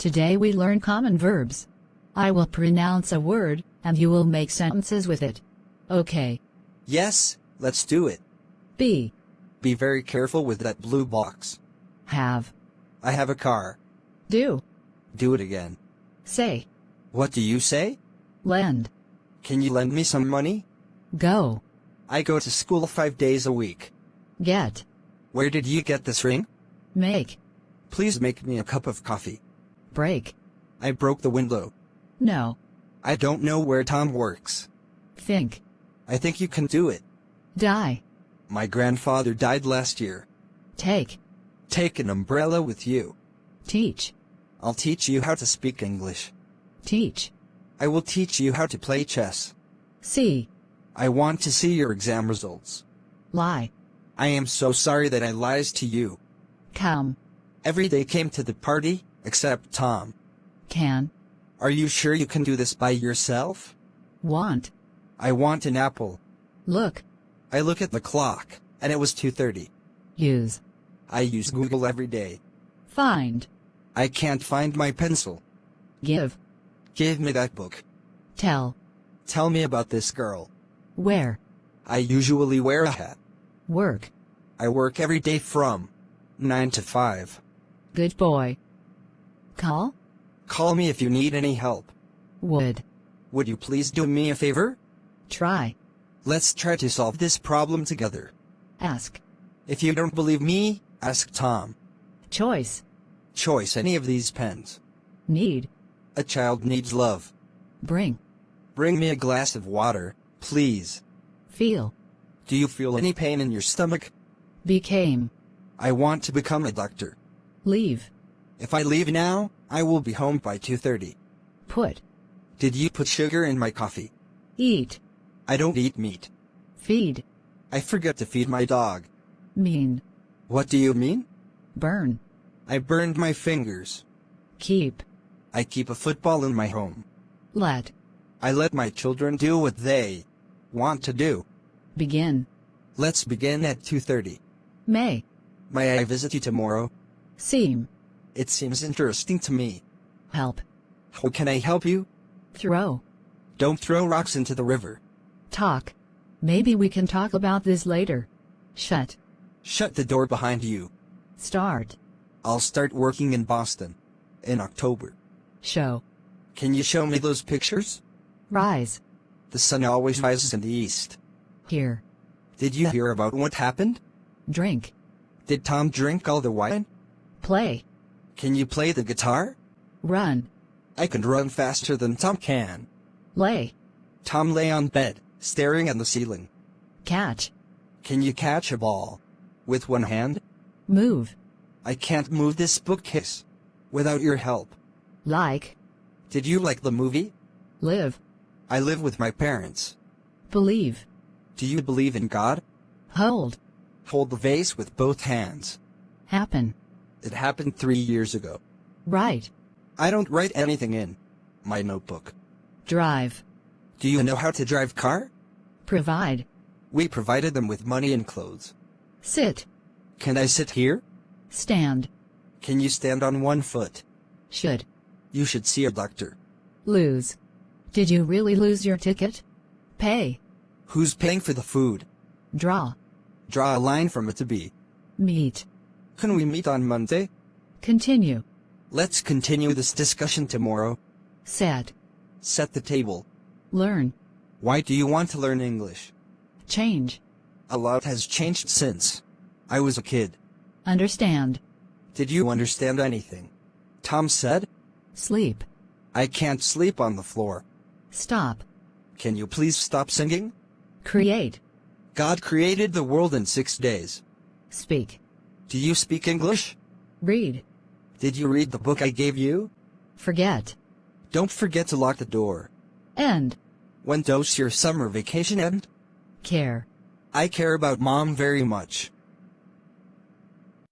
Today we learn common verbs. I will pronounce a word, and you will make sentences with it. Okay. Yes, let's do it. Be. Be very careful with that blue box. Have. I have a car. Do. Do it again. Say. What do you say? Lend. Can you lend me some money? Go. I go to school 5 days a week. Get. Where did you get this ring? Make. Please make me a cup of coffee. Break. I broke the window. No. I don't know where Tom works. Think. I think you can do it. Die. My grandfather died last year. Take. Take an umbrella with you. Teach. I'll teach you how to speak English. Teach. I will teach you how to play chess. See. I want to see your exam results. Lie. I am so sorry that I lies to you. Come. Everybody came to the party, except Tom. Can. Are you sure you can do this by yourself? Want. I want an apple. Look. I look at the clock, and it was 2:30. Use. I use Google every day. Find. I can't find my pencil. Give. Give me that book. Tell. Tell me about this girl. Where. I usually wear a hat. Work. I work every day from 9 to 5. Good boy. Call. Call me if you need any help. Would. Would you please do me a favor? Try. Let's try to solve this problem together. Ask. If you don't believe me, ask Tom. Choice. Choice any of these pens. Need. A child needs love. Bring. Bring me a glass of water, please. Feel. Do you feel any pain in your stomach? Became. I want to become a doctor. Leave. If I leave now, I will be home by 2:30. Put. Did you put sugar in my coffee? Eat. I don't eat meat. Feed. I forget to feed my dog. Mean. What do you mean? Burn. I burned my fingers. Keep. I keep a football in my home. Let. I let my children do what they want to do. Begin. Let's begin at 2:30. May. May I visit you tomorrow? Seem. It seems interesting to me. Help. How can I help you? Throw. Don't throw rocks into the river. Talk. Maybe we can talk about this later. Shut. Shut the door behind you. Start. I'll start working in Boston in October. Show. Can you show me those pictures? Rise. The sun always rises in the east. Here. Did you hear about what happened? Drink. Did Tom drink all the wine? Play. Can you play the guitar? Run. I can run faster than Tom can. Lay. Tom lay on bed, staring at the ceiling. Catch. Can you catch a ball? With one hand? Move. I can't move this bookcase without your help. Like. Did you like the movie? Live. I live with my parents. Believe. Do you believe in God? Hold. Hold the vase with both hands. Happen. It happened 3 years ago. Write. I don't write anything in my notebook. Drive. Do you know how to drive car? Provide. We provided them with money and clothes. Sit. Can I sit here? Stand. Can you stand on one foot? Should. You should see a doctor. Lose. Did you really lose your ticket? Pay. Who's paying for the food? Draw. Draw a line from A to B. Meet. Can we meet on Monday? Continue. Let's continue this discussion tomorrow. Set. Set the table. Learn. Why do you want to learn English? Change. A lot has changed since I was a kid. Understand. Did you understand anything? Tom said. Sleep. I can't sleep on the floor. Stop. Can you please stop singing? Create. God created the world in 6 days. Speak. Do you speak English? Read. Did you read the book I gave you? Forget. Don't forget to lock the door. End. When does your summer vacation end? Care. I care about Mom very much.